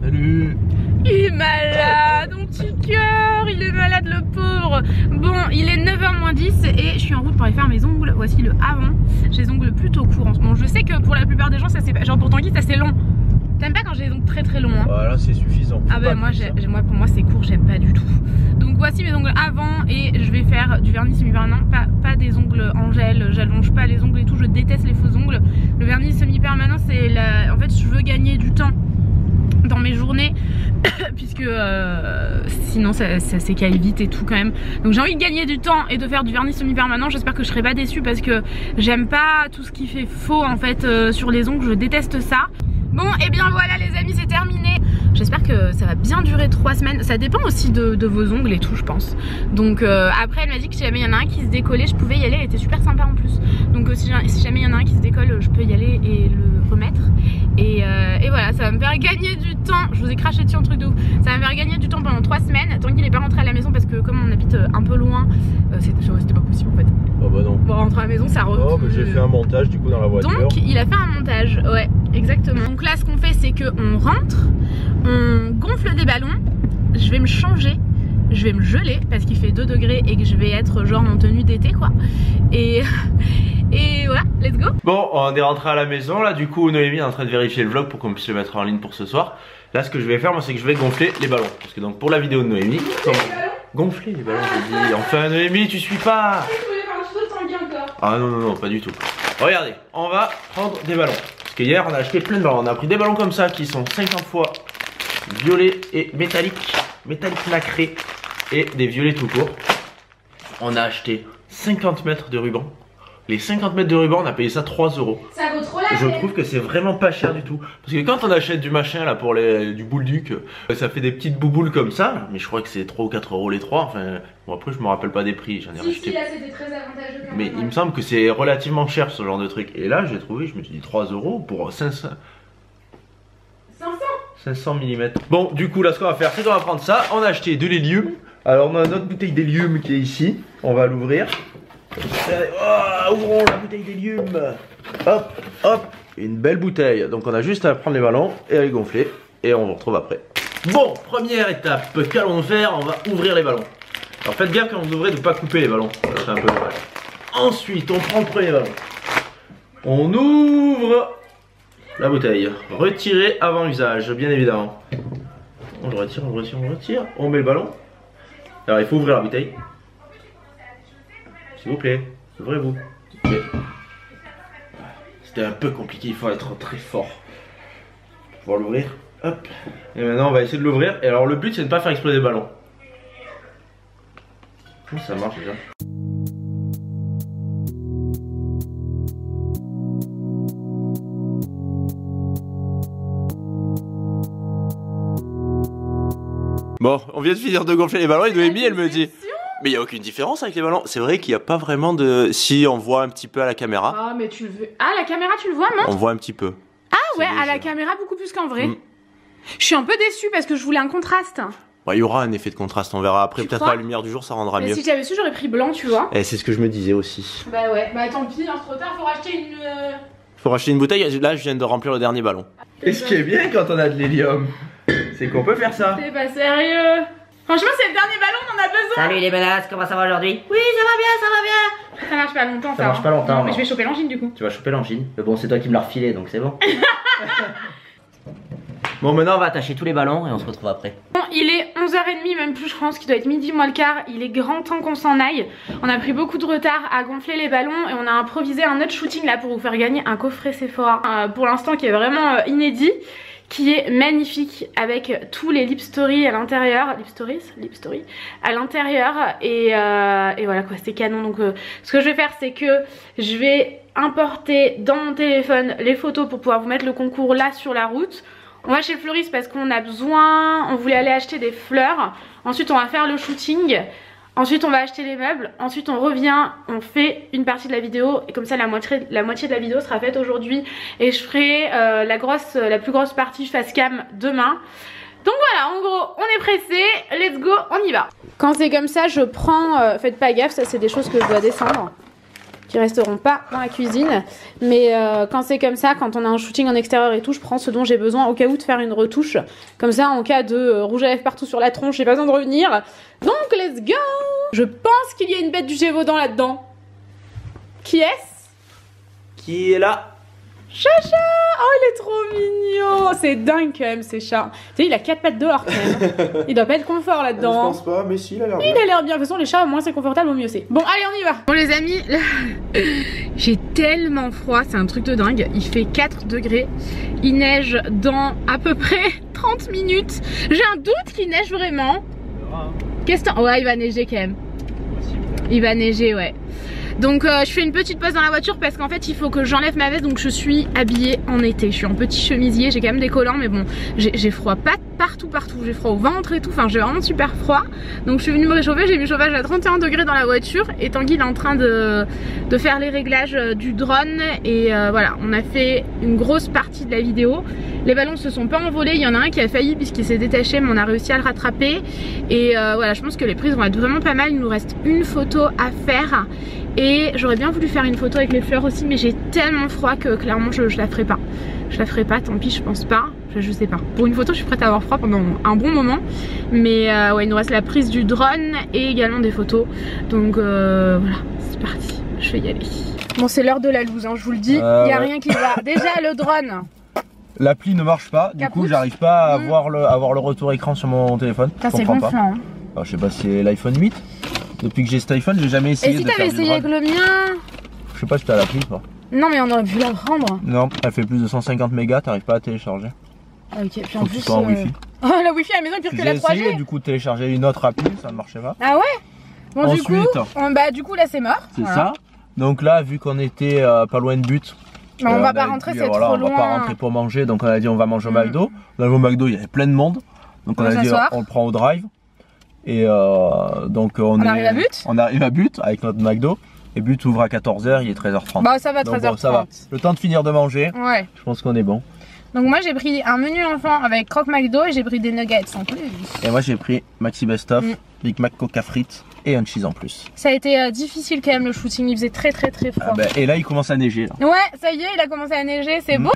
Salut. Il est malade, mon petit cœur, il est malade le pauvre. Bon, il est 9h moins 10 et je suis en route pour aller faire mes ongles. Voici le avant. J'ai les ongles plutôt courts en ce moment. Je sais que pour la plupart des gens, ça c'est pas. Genre pour Tanguy, ça c'est long. T'aimes pas quand j'ai les ongles très longs hein? Voilà, c'est suffisant. Ah bah moi, pour moi c'est court, j'aime pas du tout. Donc voici mes ongles avant et je vais faire du vernis semi-permanent, pas des ongles en gel, j'allonge pas les ongles et tout, je déteste les faux ongles. Le vernis semi-permanent c'est la... En fait je veux gagner du temps dans mes journées puisque sinon ça s'écaille vite et tout quand même. Donc j'ai envie de gagner du temps et de faire du vernis semi-permanent. J'espère que je serai pas déçue parce que j'aime pas tout ce qui fait faux en fait sur les ongles, je déteste ça. Bon et bien voilà les amis, c'est terminé. J'espère que ça va bien durer 3 semaines. Ça dépend aussi de vos ongles et tout je pense. Donc après elle m'a dit que si jamais il y en a un qui se décollait je pouvais y aller, elle était super sympa en plus. Donc si jamais il y en a un qui se décolle je peux y aller et le remettre. Et voilà, ça va me faire gagner du temps. Je vous ai craché dessus un truc de ouf. Ça va me faire gagner du temps pendant 3 semaines. Tant qu'il n'est pas rentré à la maison parce que comme on habite un peu loin, c'était pas possible en fait. Oh bah non. Pour rentrer à la maison ça revient. Oh bah j'ai fait un montage du coup dans la voiture. Donc il a fait un montage, ouais exactement. Donc là ce qu'on fait c'est qu'on rentre, on gonfle des ballons, je vais me changer, je vais me geler parce qu'il fait 2 degrés et que je vais être genre en tenue d'été quoi. Et voilà, let's go. Bon, on est rentré à la maison là, du coup Noémie est en train de vérifier le vlog pour qu'on puisse le mettre en ligne pour ce soir. Là ce que je vais faire moi c'est que je vais gonfler les ballons. Parce que donc pour la vidéo de Noémie, gonfler les ballons je dis. Enfin Noémie tu suis pas. Ah non non non pas du tout. Regardez, on va prendre des ballons. Parce que hier on a acheté plein de ballons. On a pris des ballons comme ça qui sont 50 fois violets et métalliques nacrés et des violets tout court. On a acheté 50 mètres de ruban. Les 50 mètres de ruban, on a payé ça 3 €. Ça vaut trop la Je trouve que c'est vraiment pas cher du tout. Parce que quand on achète du machin là pour du boule-duc, ça fait des petites bouboules comme ça. Mais je crois que c'est 3 ou 4 € les 3. Enfin, bon après je me rappelle pas des prix, j'en ai racheté. Si, là c'était très avantageux quand même. Mais il me semble que c'est relativement cher ce genre de truc. Et là j'ai trouvé, je me suis dit 3 € pour 500 mm. Bon du coup là ce qu'on va faire c'est qu'on va prendre ça. On a acheté de l'hélium. Alors on a notre bouteille d'hélium qui est ici. On va l'ouvrir. Oh, ouvrons la bouteille d'hélium. Hop, hop, une belle bouteille. Donc on a juste à prendre les ballons et à les gonfler. Et on vous retrouve après. Bon, première étape, qu'allons-nous faire? On va ouvrir les ballons. Alors faites bien quand vous ouvrez de ne pas couper les ballons. C'est un peu dommage. Ensuite, on prend le premier ballon. On ouvre la bouteille. Retirer avant usage, bien évidemment. On le retire, on le retire, on le retire. On met le ballon. Alors il faut ouvrir la bouteille. S'il vous plaît, ouvrez-vous. Okay. C'était un peu compliqué, il faut être très fort pour pouvoir l'ouvrir. Hop. Et maintenant on va essayer de l'ouvrir. Et alors le but c'est de ne pas faire exploser le ballon. Comment ça marche déjà? Bon, on vient de finir de gonfler les ballons et Noémie elle me dit... Mais il n'y a aucune différence avec les ballons. C'est vrai qu'il n'y a pas vraiment de... Si on voit un petit peu à la caméra. Ah mais tu le veux... Ah la caméra tu le vois non? On voit un petit peu. Ah ouais à la caméra beaucoup plus qu'en vrai. Je suis un peu déçue parce que je voulais un contraste. Bah, il y aura un effet de contraste, on verra après. Peut-être à la lumière du jour ça rendra mieux. Si j'avais su j'aurais pris blanc tu vois. Et c'est ce que je me disais aussi. Bah ouais, bah tant pis, hein, c'est trop tard, faut racheter une... Faut racheter une bouteille, là je viens de remplir le dernier ballon. Et ce qui est bien quand on a de l'hélium, c'est qu'on peut faire ça. T'es pas sérieux? Franchement c'est le dernier ballon, on en a besoin. Salut les bellasses, comment ça va aujourd'hui? Oui ça va bien, ça va bien. Ça marche pas longtemps ça. Ça marche pas longtemps. Non, mais je vais choper l'angine du coup. Tu vas choper l'angine. Mais bon c'est toi qui me l'as refilé donc c'est bon. Bon maintenant on va attacher tous les ballons et on se retrouve après. Bon, il est 11h30 même plus je pense qu'il doit être midi moins le quart. Il est grand temps qu'on s'en aille. On a pris beaucoup de retard à gonfler les ballons et on a improvisé un autre shooting là pour vous faire gagner un coffret Sephora pour l'instant qui est vraiment inédit, qui est magnifique avec tous les lip stories à l'intérieur, lip story à l'intérieur et voilà quoi, c'est canon. Donc ce que je vais faire c'est que je vais importer dans mon téléphone les photos pour pouvoir vous mettre le concours là sur la route. On va chez le fleuriste parce qu'on a besoin, on voulait aller acheter des fleurs, ensuite on va faire le shooting, ensuite on va acheter les meubles, ensuite on revient, on fait une partie de la vidéo et comme ça la moitié de la vidéo sera faite aujourd'hui et je ferai la plus grosse partie face cam demain. Donc voilà, en gros on est pressé, let's go, on y va. Quand c'est comme ça je prends, faites pas gaffe, ça c'est des choses que je dois descendre. qui resteront pas dans la cuisine. Mais quand c'est comme ça, quand on a un shooting en extérieur et tout, je prends ce dont j'ai besoin au cas où de faire une retouche. Comme ça, en cas de rouge à lèvres partout sur la tronche, j'ai pas besoin de revenir. Donc, let's go! Je pense qu'il y a une bête du Gévaudan là-dedans. Qui est-ce? Qui est là? Chacha! Oh, il est trop mignon! C'est dingue quand même, ces chats. Tu sais, il a 4 pattes dehors quand même. Il doit pas être confort là-dedans. Je pense pas, mais si, il a l'air bien. Il a l'air bien. De toute façon, les chats, au moins c'est confortable, au mieux c'est. Bon, allez, on y va! Bon, les amis, là, j'ai tellement froid, c'est un truc de dingue. Il fait 4 degrés. Il neige dans à peu près 30 minutes. J'ai un doute qu'il neige vraiment. Qu'est-ce que t'en... Ouais, il va neiger quand même. Il va neiger, ouais. Donc je fais une petite pause dans la voiture parce qu'en fait il faut que j'enlève ma veste, donc je suis habillée en été. Je suis en petit chemisier, j'ai quand même des collants, mais bon, j'ai froid pas partout, j'ai froid au ventre et tout, enfin j'ai vraiment super froid. Donc je suis venue me réchauffer, j'ai mis le chauffage à 31 degrés dans la voiture et Tanguy il est en train de faire les réglages du drone et voilà, on a fait une grosse partie de la vidéo. Les ballons se sont pas envolés, il y en a un qui a failli puisqu'il s'est détaché, mais on a réussi à le rattraper. Et voilà, je pense que les prises vont être vraiment pas mal. Il nous reste une photo à faire. Et j'aurais bien voulu faire une photo avec les fleurs aussi, mais j'ai tellement froid que clairement je la ferai pas. Je la ferai pas, tant pis, je pense pas. Je sais pas. Pour une photo, je suis prête à avoir froid pendant un bon moment. Mais ouais, il nous reste la prise du drone et également des photos. Donc voilà, c'est parti. Je vais y aller. Bon, c'est l'heure de la loose, hein, je vous le dis. Il n'y a rien qui va. Déjà, le drone. L'appli ne marche pas, du coup j'arrive pas à avoir le retour écran sur mon téléphone. C'est gonflant. Hein. Alors, je sais pas si c'est l'iPhone 8. Depuis que j'ai cet iPhone, j'ai jamais essayé. Et si t'avais essayé avec le mien? Je sais pas si t'as l'appli quoi. Non, mais on aurait pu la prendre. Non, elle fait plus de 150 mégas, t'arrives pas à télécharger. Ah, ok, puis en plus. Faut en Wi-Fi. Oh, la Wi-Fi à la maison est pire que la 3G. J'ai essayé du coup de télécharger une autre appli, ça ne marchait pas. Ah ouais? Bon, ensuite, du coup là c'est mort. C'est ça. Donc là, vu qu'on était pas loin de but. Mais on va pas rentrer, c'est trop loin. On va pas rentrer pour manger, donc on a dit on va manger au McDo. Dans le McDo, il y avait plein de monde. Donc on a dit on le prend au drive. Et donc on arrive à but. On arrive à but avec notre McDo. Et but ouvre à 14 h, il est 13 h 30. Bah ça va, 13 h 30. Bon, ça va. Le temps de finir de manger. Ouais. Je pense qu'on est bon. Donc moi j'ai pris un menu enfant avec croque McDo et j'ai pris des nuggets en plus. Et moi j'ai pris Maxi Best Of, Big Mac Coca frites et un cheese en plus. Ça a été difficile quand même le shooting, il faisait très froid. Ah bah, et là il commence à neiger. Là. Ouais, ça y est, il a commencé à neiger, c'est beau.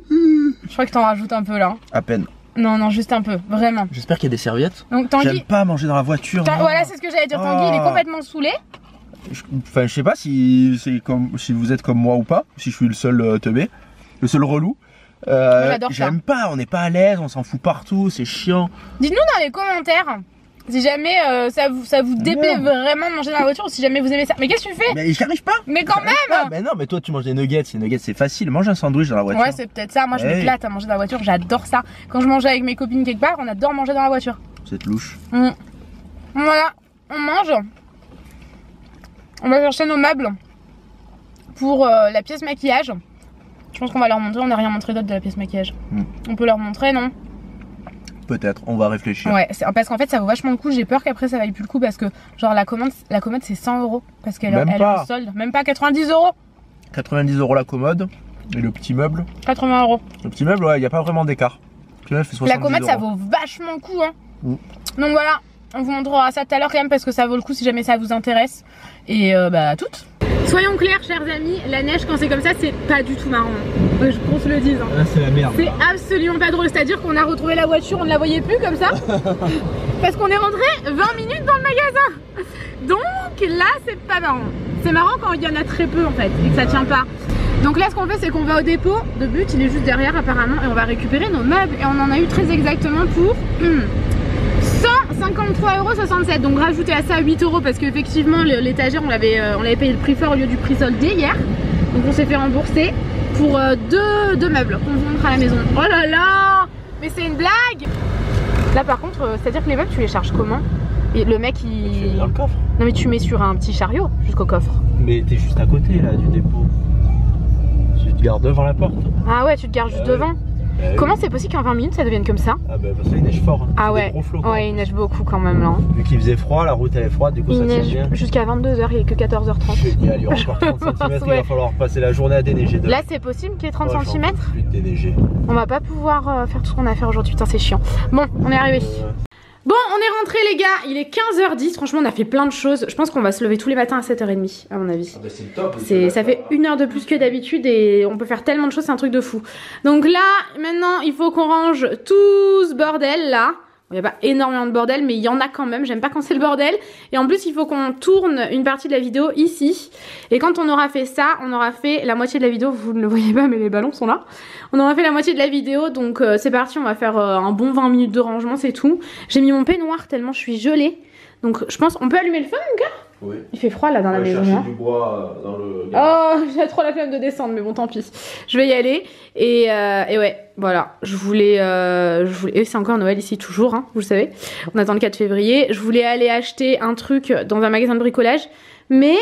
Je crois que t'en rajoutes un peu là. À peine. Non, juste un peu, vraiment. J'espère qu'il y a des serviettes. Donc Tanguy, j'aime pas manger dans la voiture. Voilà, c'est ce que j'allais dire. Tanguy, il est complètement saoulé. Enfin, je sais pas si vous êtes comme moi ou pas, si je suis le seul teubé, le seul relou. J'aime pas, on n'est pas à l'aise, on s'en fout partout, c'est chiant. Dites-nous dans les commentaires si jamais ça vous déplaît vraiment de manger dans la voiture ou si jamais vous aimez ça. Mais qu'est-ce que tu fais? Mais j'y arrive pas. Mais quand même. Mais non, mais toi tu manges des nuggets, les nuggets c'est facile, mange un sandwich dans la voiture. Ouais, c'est peut-être ça, moi je m'éclate à manger dans la voiture, j'adore ça. Quand je mange avec mes copines quelque part, on adore manger dans la voiture. C'est louche. Voilà, on mange. On va chercher nos meubles pour la pièce maquillage. Je pense qu'on va leur montrer, on n'a rien montré d'autre de la pièce maquillage. On peut leur montrer, non? Peut-être, on va réfléchir. Ouais, parce qu'en fait ça vaut vachement le coup, j'ai peur qu'après ça vaille plus le coup parce que genre la commode c'est 100 € parce qu'elle est en solde. Même pas 90 €. 90 € la commode et le petit meuble 80 €. Le petit meuble, ouais, il n'y a pas vraiment d'écart. La commode ça vaut vachement le coup hein. Donc voilà, on vous montrera ça tout à l'heure quand même parce que ça vaut le coup si jamais ça vous intéresse. Et bah toutes. Soyons clairs chers amis, la neige quand c'est comme ça c'est pas du tout marrant. Qu'on se le dise. Là c'est la merde. C'est absolument pas drôle, c'est-à-dire qu'on a retrouvé la voiture, on ne la voyait plus comme ça. Parce qu'on est rentré 20 minutes dans le magasin. Donc là c'est pas marrant. C'est marrant quand il y en a très peu en fait et que ça tient pas. Donc là ce qu'on fait c'est qu'on va au dépôt de but, il est juste derrière apparemment et on va récupérer nos meubles et on en a eu très exactement pour 153,67 €. Donc rajoutez à ça 8 € parce qu'effectivement l'étagère on l'avait payé le prix fort au lieu du prix soldé hier. Donc on s'est fait rembourser pour deux meubles qu'on vous montre à la maison. Oh là là, mais c'est une blague. Là par contre c'est à dire que les meubles tu les charges comment? Et le mec il... Tu les mets dans le coffre. Non mais tu mets sur un petit chariot jusqu'au coffre. Mais t'es juste à côté là du dépôt. Tu te gares devant la porte. Ah ouais, tu te gares juste devant. Comment c'est possible qu'en 20 minutes ça devienne comme ça? Ah bah parce qu'il neige fort. Hein. Ah ouais, ouais il neige beaucoup quand même là. Vu qu'il faisait froid, la route elle est froide, du coup il ça tient bien. Jusqu'à 22 h, il est que 14 h 30. Génial, il y aura encore 30 cm, il va falloir passer la journée à déneiger. Là c'est possible qu'il y ait 30 cm? Plus de déneiger. On va pas pouvoir faire tout ce qu'on a à faire aujourd'hui, putain c'est chiant. Bon, on est arrivé. Bon, on est rentrés les gars, il est 15h10, franchement on a fait plein de choses. Je pense qu'on va se lever tous les matins à 7h30 à mon avis. Ah bah c'est top. Ça fait 1 heure de plus que d'habitude et on peut faire tellement de choses, c'est un truc de fou. Donc là, maintenant il faut qu'on range tout ce bordel là. Il n'y a pas énormément de bordel mais il y en a quand même, j'aime pas quand c'est le bordel. Et en plus il faut qu'on tourne une partie de la vidéo ici. Et quand on aura fait ça, on aura fait la moitié de la vidéo, vous ne le voyez pas mais les ballons sont là. On aura fait la moitié de la vidéo donc c'est parti, on va faire un bon 20 minutes de rangement, c'est tout. J'ai mis mon peignoir tellement je suis gelée. Donc je pense, on peut allumer le feu mon gars? Oui. Il fait froid là dans la maison. Chercher hein. du bois dans le... Oh, j'ai trop la flemme de descendre, mais bon, tant pis. Je vais y aller. Et ouais, voilà. Je voulais et c'est encore Noël ici, toujours, hein, vous le savez. On attend le 4 février. Je voulais aller acheter un truc dans un magasin de bricolage. Mais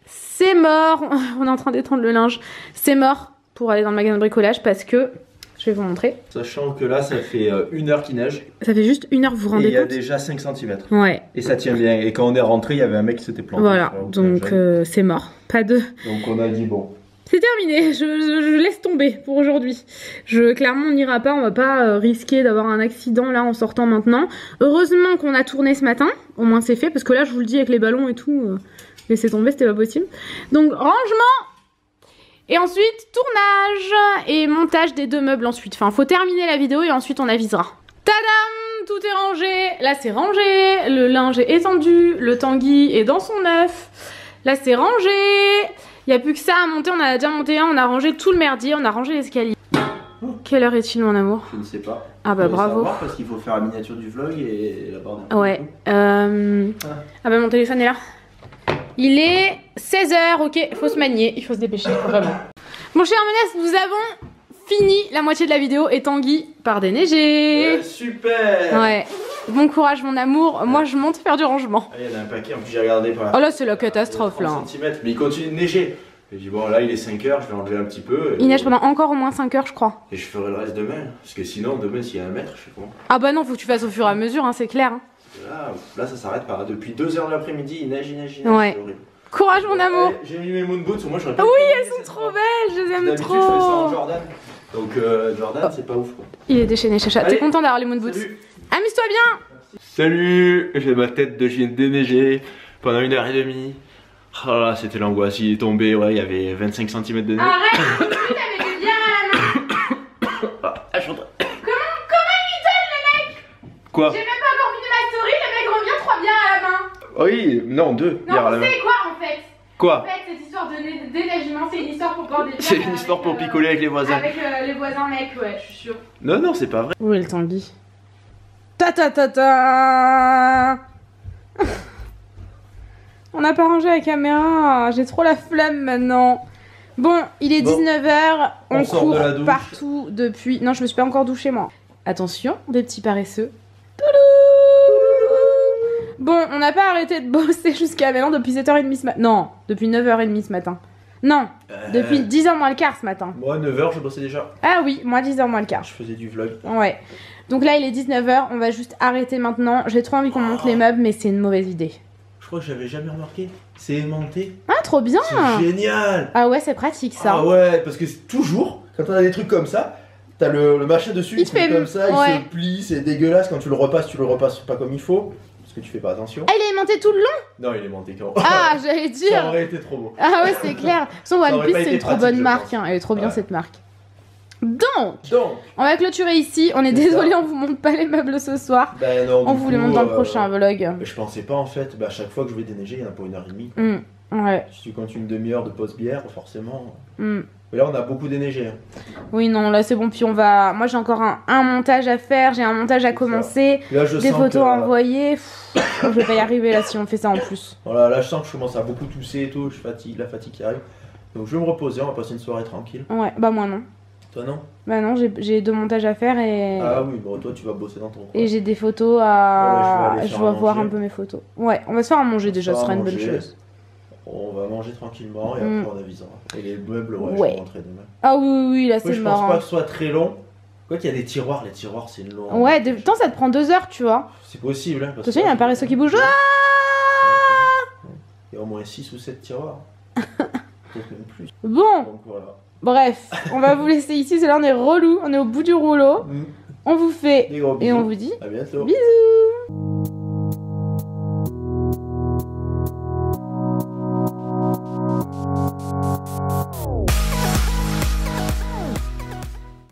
c'est mort. On est en train d'étendre le linge. C'est mort pour aller dans le magasin de bricolage parce que... Je vais vous montrer. Sachant que là, ça fait 1 heure qu'il neige. Ça fait juste 1 heure, vous vous rendez compte? Et il y a compte? déjà 5 cm. Ouais. Et ça tient bien. Et quand on est rentré, il y avait un mec qui s'était planté. Voilà, donc c'est mort. Pas de... Donc on a dit bon. C'est terminé, je laisse tomber pour aujourd'hui. Clairement on n'ira pas, on va pas risquer d'avoir un accident là en sortant maintenant. Heureusement qu'on a tourné ce matin, au moins c'est fait, parce que là je vous le dis avec les ballons et tout, laissez tomber, c'était pas possible. Donc rangement. Et ensuite, tournage et montage des 2 meubles ensuite. Enfin, faut terminer la vidéo et ensuite on avisera. Tadam! Tout est rangé. Là, c'est rangé. Le linge est étendu. Le tanguy est dans son œuf. Là, c'est rangé. Il n'y a plus que ça à monter. On a déjà monté un. On a rangé tout le merdier. On a rangé l'escalier. Quelle heure est-il, mon amour? Je ne sais pas. Ah bah bravo. Parce qu'il faut faire la miniature du vlog et la barre. Ouais. Ah bah mon téléphone est là. Il est 16h, ok, faut se manier, il faut se dépêcher, vraiment. Mon cher Ménès, nous avons fini la moitié de la vidéo et Tanguy part déneiger. Ouais, super. Ouais, bon courage mon amour, moi je monte faire du rangement. Ah, il y en a un paquet, en plus j'ai regardé par là. Oh là c'est la catastrophe là. 30 cm, mais il continue de neiger. J'ai dit bon là il est 5 h, je vais enlever un petit peu. Il neige pendant encore au moins 5 heures je crois. Et je ferai le reste demain, parce que sinon demain s'il y a 1 mètre, je sais comment. Ah bah non, faut que tu fasses au fur et à mesure, hein, c'est clair. Hein. Là ça s'arrête pas, depuis 2 h de l'après-midi, il neige, ouais. C'est horrible. Courage mon amour. J'ai mis mes moon boots, moi j'aurais pas. Oui elles sont trop belles, je les aime trop. D'habitude je fais ça en Jordan, donc Jordan c'est pas ouf quoi. Il est déchaîné Chacha, t'es content d'avoir les moon boots? Amuse-toi bien. Salut, j'ai ma tête de chien déneigée pendant 1 h 30. Oh là c'était l'angoisse, il est tombé, ouais il y avait 25 cm de neige. Arrête, tu t'avais des bières à la main. Ah, je rentre. Comment il lui donne le mec? Quoi? J'ai même pas encore fini ma story, le mec revient 3 bières à la main. Oui, non, 2 bières à la Non, main. c'est quoi en fait? Quoi? En fait, cette histoire de déneigement, c'est une histoire pour boire des bières. C'est une histoire pour picoler avec les voisins. Avec les voisins mecs, ouais, je suis sûre. Non, non, c'est pas vrai. Où est le Tanguy? Ta ta ta ta. On n'a pas rangé la caméra, j'ai trop la flemme maintenant. Bon, il est 19 h, on court partout depuis... Non, je me suis pas encore douchée moi. Attention, des petits paresseux. Bon, on n'a pas arrêté de bosser jusqu'à maintenant depuis 7h30 ce matin. Non, depuis 9h30 ce matin. Non, depuis 10h moins le quart ce matin. Moi, 9h, je bossais déjà. Ah oui, moi 10h moins le quart. Je faisais du vlog. Ouais. Donc là, il est 19h, on va juste arrêter maintenant. J'ai trop envie qu'on monte les meubles, mais c'est une mauvaise idée. Je crois que j'avais jamais remarqué. C'est aimanté. Ah, trop bien. C'est génial. Ah ouais, c'est pratique ça. Ah ouais, parce que toujours, quand on a des trucs comme ça, t'as le machin dessus, il se fait comme ça, ouais. Il se plie, c'est dégueulasse. Quand tu le repasses pas comme il faut, parce que tu fais pas attention. Ah, il est aimanté tout le long? Non, il est aimanté quand. Ah, j'allais dire. Ça aurait été trop beau. Ah ouais, c'est clair. Son One Piece, c'est une trop bonne marque. Hein. Elle est trop bien ouais. Cette marque. Donc, on va clôturer ici. On est désolé, on vous montre pas les meubles ce soir. Ben non, on vous les montre dans le prochain vlog. Je pensais pas en fait, à chaque fois que je vais déneiger, il y en a pour 1h30. Ouais. Si tu comptes une demi-heure de pause bière, forcément. Mais là, on a beaucoup déneigé. Hein. Oui, non, là c'est bon. Puis on va. Moi, j'ai encore un montage à faire. J'ai un montage à commencer. Là, des photos à envoyer. Je vais pas y arriver là si on fait ça en plus. Voilà, là, je sens que je commence à beaucoup tousser et tout. La fatigue qui arrive. Donc, je vais me reposer. On va passer une soirée tranquille. Ouais, bah moi non. Toi non? Bah non, j'ai 2 montages à faire et... Ah oui, bon toi tu vas bosser dans ton coin. Et j'ai des photos à... Voilà, je vais voir un peu mes photos. Ouais, on va se faire à manger déjà, ce sera une bonne chose. On va manger tranquillement et après on avisera. Et les meubles, ouais, je vais rentrer demain. Ah oui, là c'est marrant. Je pense pas que ce soit très long. Quoi qu'il y a des tiroirs, les tiroirs c'est long. Ouais, de temps ça te prend 2 heures, tu vois. C'est possible, hein. Attention, il y a un paresseux qui bouge. Il y a au moins 6 ou 7 tiroirs. Peut-être même plus. Bon. Donc voilà. Bref, on va vous laisser ici, c'est là on est relou, on est au bout du rouleau. On vous fait des gros bisous. et on vous dit à bientôt. Bisous.